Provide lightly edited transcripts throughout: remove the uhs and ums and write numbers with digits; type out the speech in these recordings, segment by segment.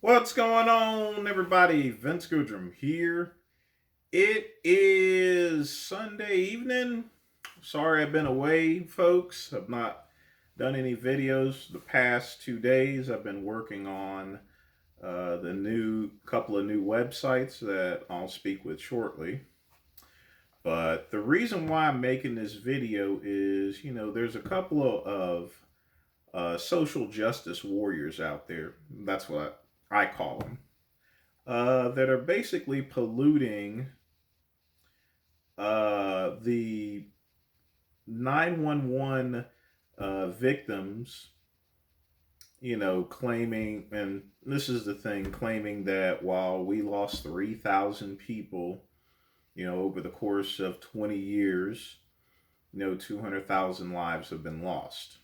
What's going on, everybody? Vince Goodrum here. It is Sunday evening. Sorry I've been away, folks. I've not done any videos the past 2 days. I've been working on the new couple of new websites that I'll speak with shortly. But the reason why I'm making this video is, there's a couple of social justice warriors out there. That's what I call them. That are basically polluting the 911 victims, claiming, and this is the thing, claiming that while we lost 3,000 people, over the course of 20 years, 200,000 lives have been lost.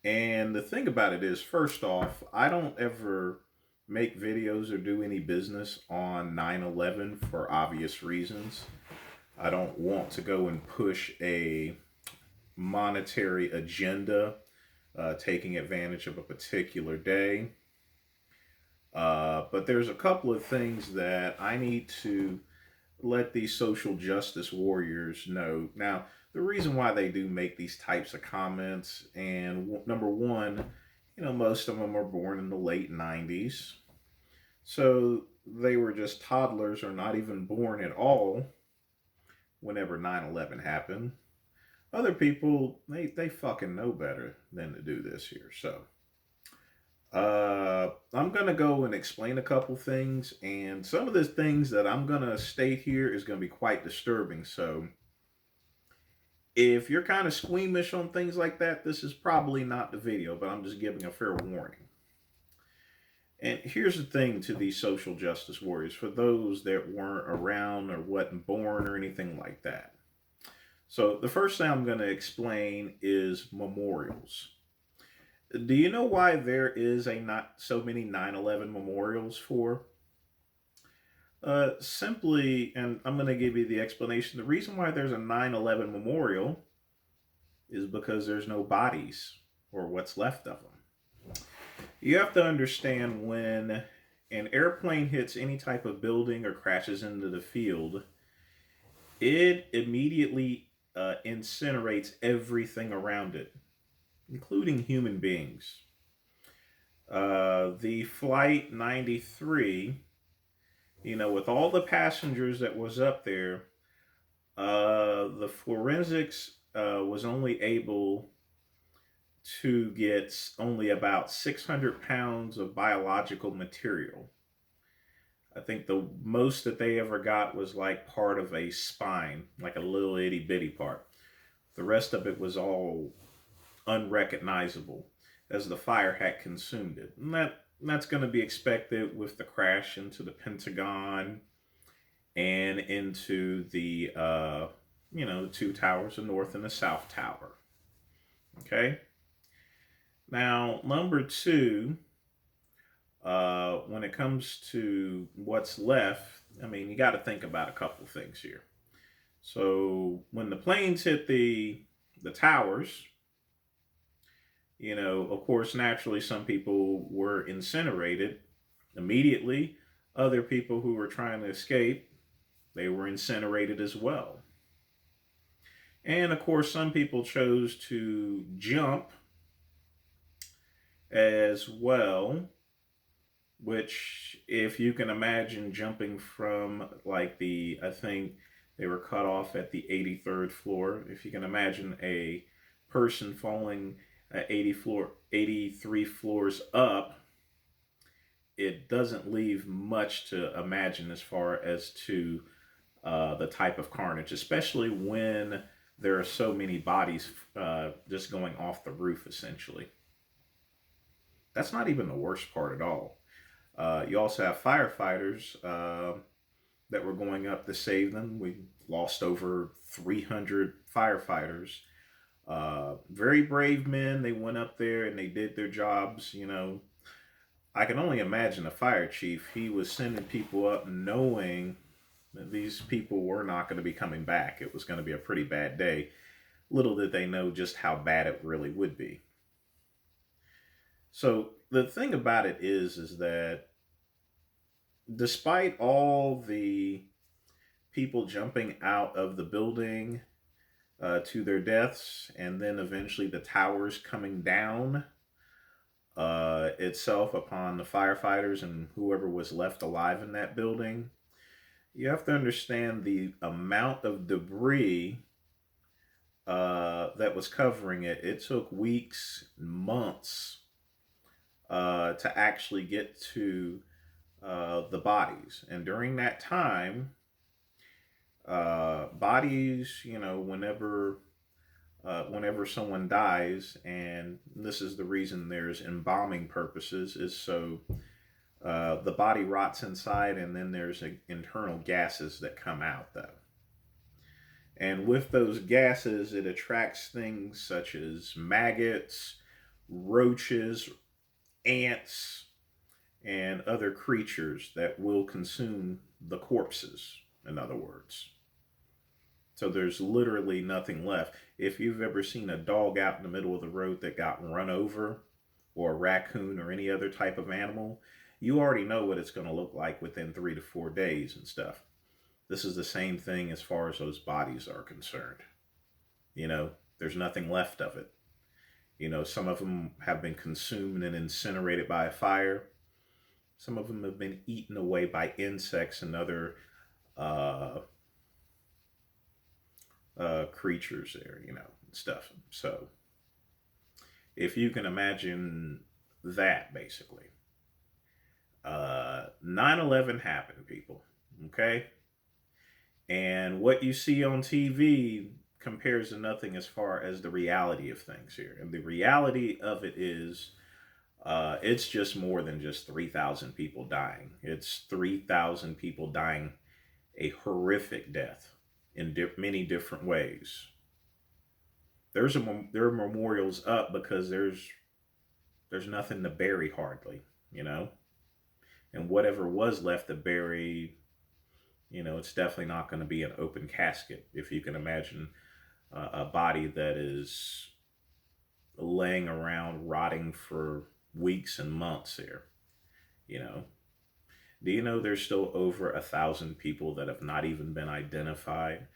And the thing about it is, first off, I don't ever make videos or do any business on 9/11 for obvious reasons. I don't want to go and push a monetary agenda, taking advantage of a particular day. But there's a couple of things that I need to let these social justice warriors know. Now, the reason why they do make these types of comments, and number one, most of them are born in the late 90s. So they were just toddlers or not even born at all whenever 9/11 happened. Other people, they fucking know better than to do this here. So I'm going to go and explain a couple things, and some of the things that I'm going to state here is going to be quite disturbing. So if you're kind of squeamish on things like that, this is probably not the video, but I'm just giving a fair warning. And here's the thing to these social justice warriors, for those that weren't around or wasn't born or anything like that. So the first thing I'm going to explain is memorials. Do you know why there is not so many 9/11 memorials for? Simply, and I'm going to give you the explanation. The reason why there's a 9/11 memorial is because there's no bodies or what's left of them. You have to understand, when an airplane hits any type of building or crashes into the field, it immediately incinerates everything around it, including human beings. The Flight 93, with all the passengers that was up there, the forensics was only able to get only about 600 pounds of biological material. I think the most that they ever got was like part of a spine, like a little itty bitty part. The rest of it was all unrecognizable as the fire had consumed it. And that's going to be expected with the crash into the Pentagon and into the, two towers, the North and the South Tower. Okay? Now, number two, when it comes to what's left, you got to think about a couple things here. So when the planes hit the towers, of course, naturally, some people were incinerated immediately. Other people who were trying to escape, they were incinerated as well. And of course, some people chose to jump as well, which, if you can imagine jumping from I think they were cut off at the 83rd floor. If you can imagine a person falling 83 floors up, it doesn't leave much to imagine as far as to the type of carnage, especially when there are so many bodies just going off the roof, essentially. That's not even the worst part at all. You also have firefighters that were going up to save them. We lost over 300 firefighters. Very brave men. They went up there and they did their jobs. I can only imagine a fire chief. He was sending people up knowing that these people were not going to be coming back. It was going to be a pretty bad day. Little did they know just how bad it really would be. So the thing about it is that despite all the people jumping out of the building to their deaths, and then eventually the towers coming down itself upon the firefighters and whoever was left alive in that building, you have to understand the amount of debris that was covering it. It took weeks, months to actually get to the bodies. And during that time, bodies, whenever someone dies, and this is the reason there's embalming purposes, is so the body rots inside, and then there's internal gases that come out, though. And with those gases, it attracts things such as maggots, roaches, ants, and other creatures that will consume the corpses, in other words. So there's literally nothing left. If you've ever seen a dog out in the middle of the road that got run over, or a raccoon or any other type of animal, you already know what it's going to look like within 3 to 4 days and stuff. This is the same thing as far as those bodies are concerned. There's nothing left of it. Some of them have been consumed and incinerated by a fire. Some of them have been eaten away by insects and other creatures there, stuff. So, if you can imagine that, basically. 9/11 happened, people. Okay? And what you see on TV compares to nothing as far as the reality of things here. And the reality of it is, it's just more than just 3,000 people dying. It's 3,000 people dying a horrific death in many different ways. There are memorials up because there's nothing to bury hardly, and whatever was left to bury, it's definitely not going to be an open casket. If you can imagine a body that is laying around rotting for weeks and months here, do you know there's still over 1,000 people that have not even been identified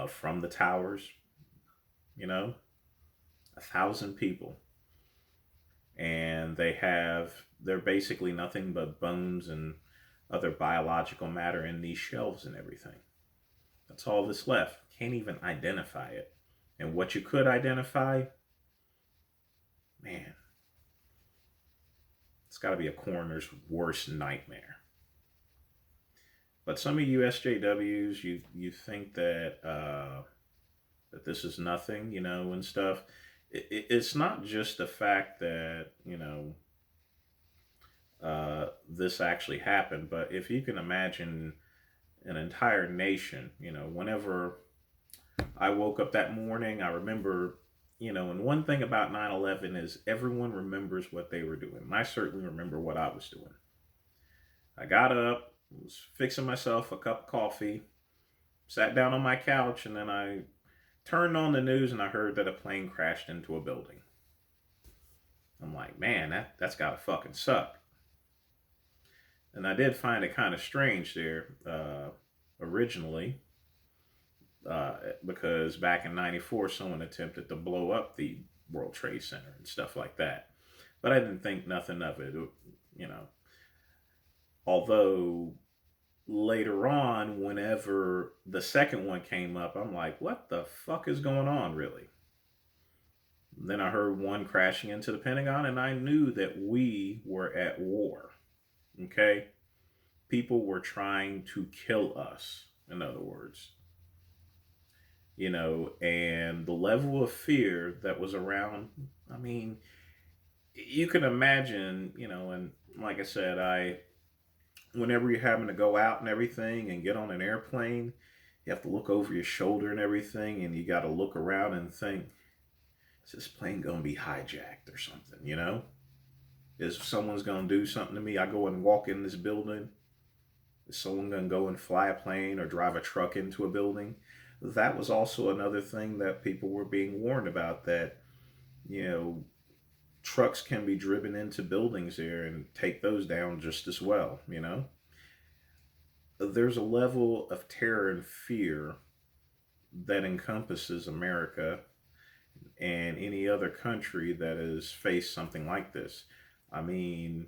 from the towers? 1,000 people, and they're basically nothing but bones and other biological matter in these shelves and everything. That's all that's left. Can't even identify it. And what you could identify, man, it's got to be a coroner's worst nightmare. But some of you SJWs, you think that that this is nothing, and stuff. It's not just the fact that this actually happened, but if you can imagine an entire nation, whenever I woke up that morning, I remember, and one thing about 9/11 is everyone remembers what they were doing. And I certainly remember what I was doing. I got up, was fixing myself a cup of coffee, sat down on my couch, and then I turned on the news and I heard that a plane crashed into a building. I'm like, man, that's gotta fucking suck. And I did find it kind of strange there originally because back in '94, someone attempted to blow up the World Trade Center and stuff like that. But I didn't think nothing of it, Although later on, whenever the second one came up, I'm like, what the fuck is going on, really? Then I heard one crashing into the Pentagon, and I knew that we were at war. Okay? People were trying to kill us, in other words. And the level of fear that was around, I mean, you can imagine, and like I said, whenever you're having to go out and everything and get on an airplane, you have to look over your shoulder and everything, and you got to look around and think, is this plane going to be hijacked or something, Is someone's going to do something to me? I go and walk in this building. Is someone going to go and fly a plane or drive a truck into a building? That was also another thing that people were being warned about, that, trucks can be driven into buildings there and take those down just as well, you know? There's a level of terror and fear that encompasses America and any other country that has faced something like this. I mean,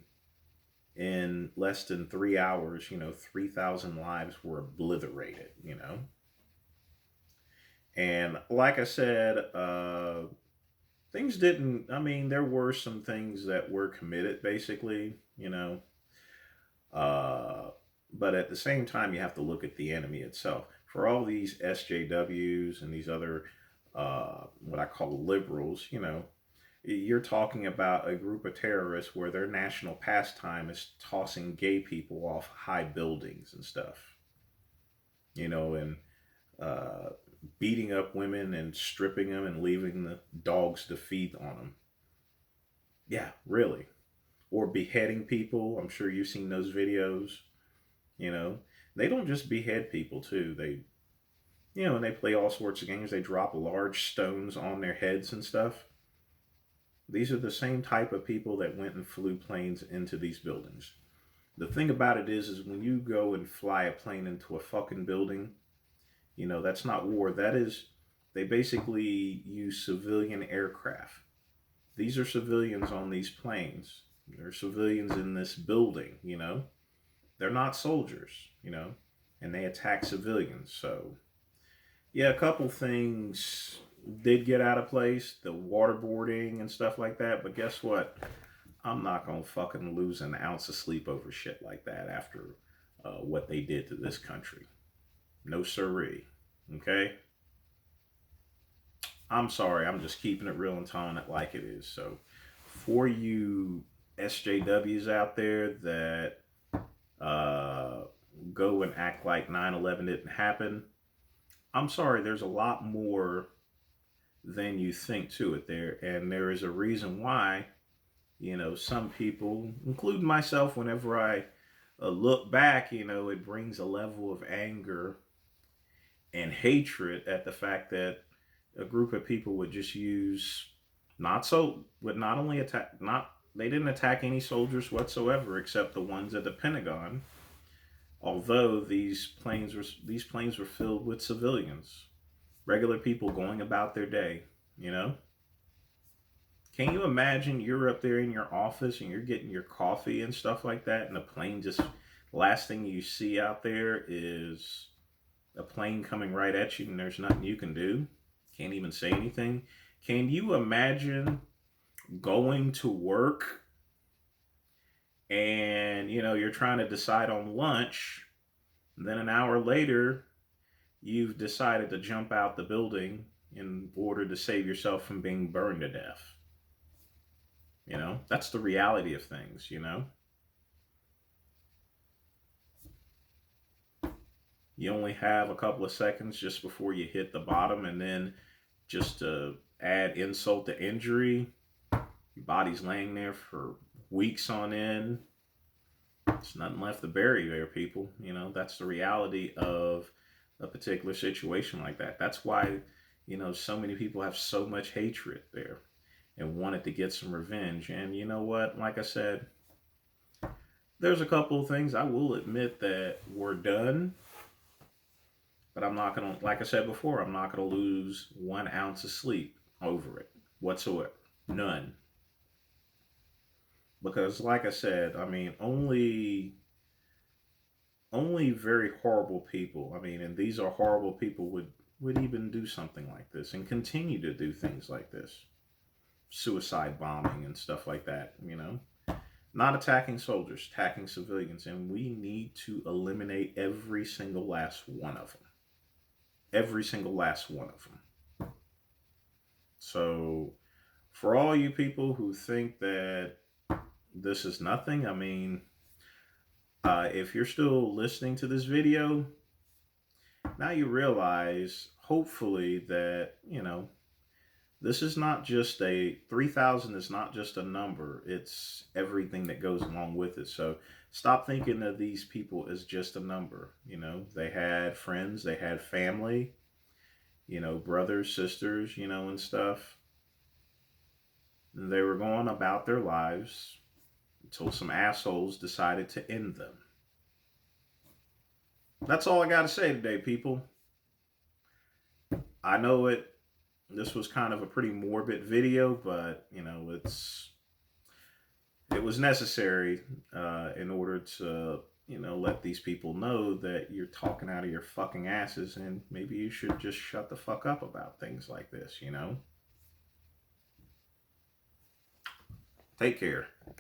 in less than 3 hours, 3,000 lives were obliterated, And like I said, things didn't, I mean, there were some things that were committed, basically, Uh, but at the same time, you have to look at the enemy itself. For all these SJWs and these other, what I call liberals, you're talking about a group of terrorists where their national pastime is tossing gay people off high buildings and stuff, and uh, beating up women and stripping them and leaving the dogs to feed on them. Yeah, really. Or beheading people. I'm sure you've seen those videos. You know, they don't just behead people too. And they play all sorts of games. They drop large stones on their heads and stuff. These are the same type of people that went and flew planes into these buildings. The thing about it is when you go and fly a plane into a fucking building, that's not war. That is, they basically use civilian aircraft. These are civilians on these planes. They're civilians in this building. They're not soldiers, and they attack civilians. So, yeah, a couple things did get out of place, the waterboarding and stuff like that. But guess what? I'm not gonna fucking lose an ounce of sleep over shit like that after what they did to this country. No siree. Okay? I'm sorry. I'm just keeping it real and telling it like it is. So, for you SJWs out there that uh, go and act like 9/11 didn't happen, I'm sorry, there's a lot more than you think to it there. And there is a reason why, some people, including myself, whenever I look back, it brings a level of anger and hatred at the fact that a group of people would just use would not only attack, not, they didn't attack any soldiers whatsoever except the ones at the Pentagon. Although these planes were filled with civilians, regular people going about their day, you know? Can you imagine you're up there in your office and you're getting your coffee and stuff like that, and the plane just, last thing you see out there is a plane coming right at you and there's nothing you can do? Can't even say anything? Can you imagine going to work and, you're trying to decide on lunch, and then an hour later, you've decided to jump out the building in order to save yourself from being burned to death? That's the reality of things. You only have a couple of seconds just before you hit the bottom, and then just to add insult to injury, your body's laying there for weeks on end. There's nothing left to bury there, people. That's the reality of a particular situation like that. That's why, so many people have so much hatred there and wanted to get some revenge. And you know what? Like I said, there's a couple of things I will admit that were done, but I'm not going to, like I said before, I'm not going to lose 1 ounce of sleep over it whatsoever. None. Because, like I said, I mean, only very horrible people, I mean, and these are horrible people, would even do something like this and continue to do things like this. Suicide bombing and stuff like that. Not attacking soldiers, attacking civilians. And we need to eliminate every single last one of them. Every single last one of them. So, for all you people who think that this is nothing, I mean, if you're still listening to this video, now you realize, hopefully, that, this is not just 3,000 is not just a number. It's everything that goes along with it. So stop thinking of these people as just a number. They had friends, they had family, brothers, sisters, and stuff. They were going about their lives until some assholes decided to end them. That's all I got to say today, people. I know this was kind of a pretty morbid video, but it was necessary in order to let these people know that you're talking out of your fucking asses, and maybe you should just shut the fuck up about things like this. Take care.